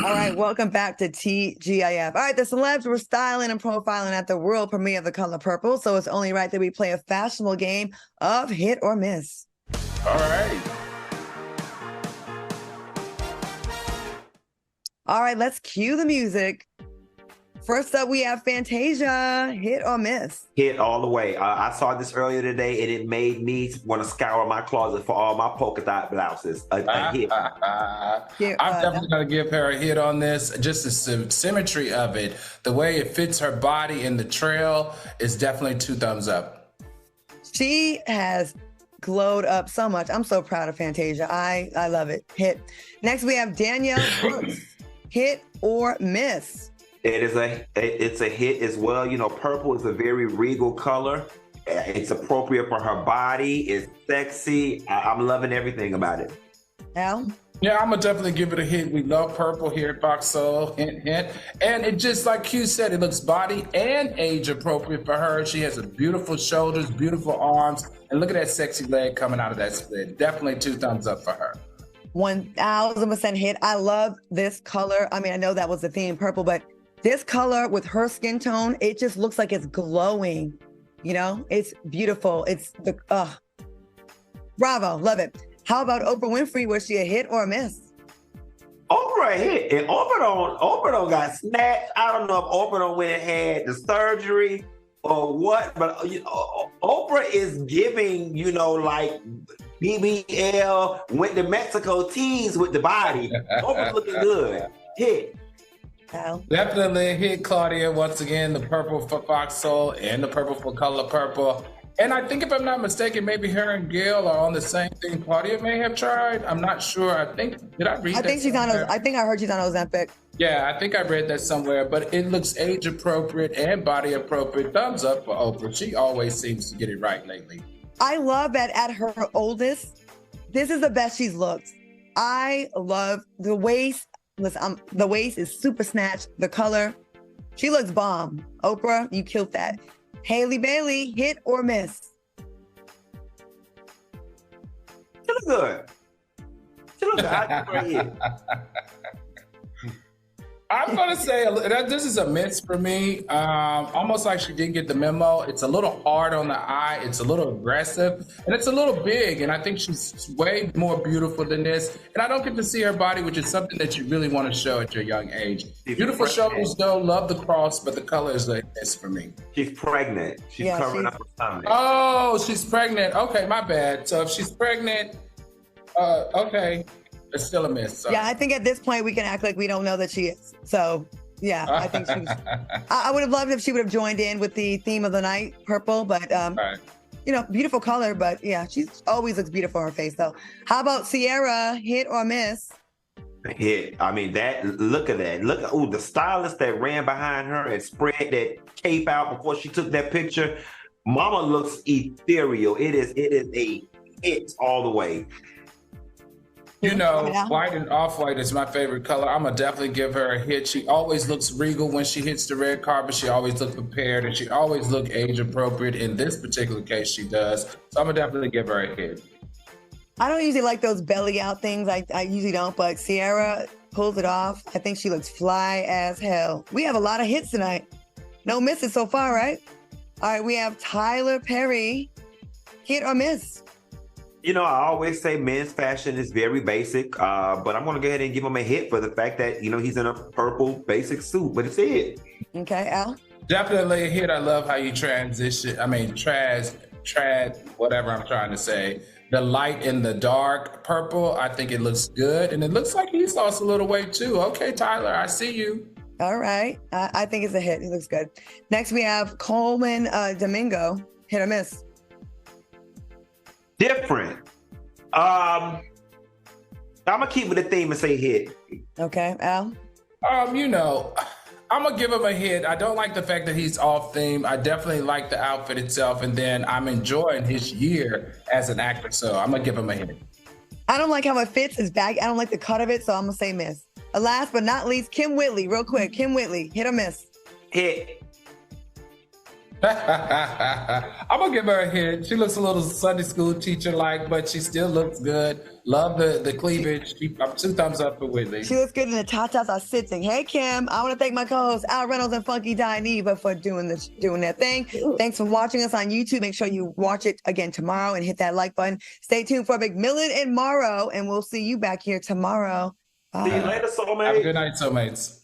All right, welcome back to TGIF. All right, the celebs were styling and profiling at the world premiere of The Color Purple, so it's only right that we play a fashionable game of hit or miss. All right. All right, let's cue the music. First up, we have Fantasia, hit or miss? Hit all the way. I saw this earlier today, and it made me want to scour my closet for all my polka dot blouses. A hit. I'm definitely going to give her a hit on this. Just the symmetry of it, the way it fits her body in the trail is definitely 2 thumbs up. She has glowed up so much. I'm so proud of Fantasia. I love it. Hit. Next, we have Danielle Brooks, hit or miss? It's a hit as well. You know, purple is a very regal color. It's appropriate for her body. It's sexy. I'm loving everything about it. Al? Yeah, I'm gonna definitely give it a hit. We love purple here at Box Soul. Hint, hint. And it just like Q said, it looks body and age appropriate for her. She has a beautiful shoulders, beautiful arms, and look at that sexy leg coming out of that split. Definitely 2 thumbs up for her. 1000% hit. I love this color. I mean, I know that was the theme, purple, but this color with her skin tone, it just looks like it's glowing. You know, it's beautiful. It's the, bravo, love it. How about Oprah Winfrey? Was she a hit or a miss? Oprah a hit. And Oprah don't got snatched. I don't know if Oprah don't went and had the surgery or what, but you know, Oprah is giving, you know, like BBL, went to Mexico tease with the body. Oprah's looking good. Hit. Definitely hit, Claudia. Once again, the purple for Fox Soul and the purple for Color Purple. And I think if I'm not mistaken, maybe her and Gail are on the same thing Claudia may have tried. I'm not sure. I think I think she's on. I think I heard she's on Ozempic. Yeah, I think I read that somewhere. But it looks age appropriate and body appropriate. Thumbs up for Oprah. She always seems to get it right lately. I love that at her oldest, this is the best she's looked. I love the waist. Listen, the waist is super snatched. The color, she looks bomb. Oprah, you killed that. Haley Bailey, hit or miss? She look good. She look good. I give her a hit. I'm going to say this is a miss for me. Almost like she didn't get the memo. It's a little hard on the eye. It's a little aggressive. And it's a little big. And I think she's way more beautiful than this. And I don't get to see her body, which is something that you really want to show at your young age. Beautiful shoulders, though. Love the cross. But the color is a miss for me. She's pregnant. She's covering up her stomach. Oh, she's pregnant. Okay, my bad. So if she's pregnant, okay. It's still a miss. So. Yeah, I think at this point we can act like we don't know that she is. So, yeah, I think she's. I would have loved if she would have joined in with the theme of the night, purple. But right. You know, beautiful color. But yeah, she always looks beautiful on her face. So, how about Sierra? Hit or miss? Hit. I mean, look at that. Look at the stylist that ran behind her and spread that cape out before she took that picture. Mama looks ethereal. It is a hit all the way. You know, white and off-white is my favorite color. I'm going to definitely give her a hit. She always looks regal when she hits the red carpet. She always looks prepared, and she always looks age-appropriate. In this particular case, she does. So I'm going to definitely give her a hit. I don't usually like those belly-out things. I usually don't, but Sierra pulls it off. I think she looks fly as hell. We have a lot of hits tonight. No misses so far, right? All right, we have Tyler Perry. Hit or miss? You know, I always say men's fashion is very basic, but I'm going to go ahead and give him a hit for the fact that, you know, he's in a purple basic suit, but it's a hit. Okay, Al? Definitely a hit. I love how you transition. I mean, whatever I'm trying to say. The light and the dark purple, I think it looks good. And it looks like he's lost a little weight too. Okay, Tyler, I see you. All right. I think it's a hit. It looks good. Next, we have Coleman Domingo. Hit or miss? Different. I'm gonna keep with the theme and say hit. Okay, Al? You know, I'm gonna give him a hit. I don't like the fact that he's off theme. I definitely like the outfit itself, and then I'm enjoying his year as an actor, so I'm gonna give him a hit. I don't like how it fits his bag. I don't like the cut of it, so I'm gonna say miss. Last but not least, Kim Whitley, real quick. Kim Whitley, hit or miss? Hit. I'm gonna give her a hit. She looks a little Sunday school teacher-like, but she still looks good. Love the cleavage. I'm 2 thumbs up for Whitley. She looks good in the tatas are sitting. Hey Kim, I want to thank my co-hosts Al Reynolds and Funky Dineva for doing their thing. Thanks for watching us on YouTube. Make sure you watch it again tomorrow and hit that like button. Stay tuned for McMillan and Morrow, and we'll see you back here tomorrow. See you later, soulmates. Have a good night, soulmates.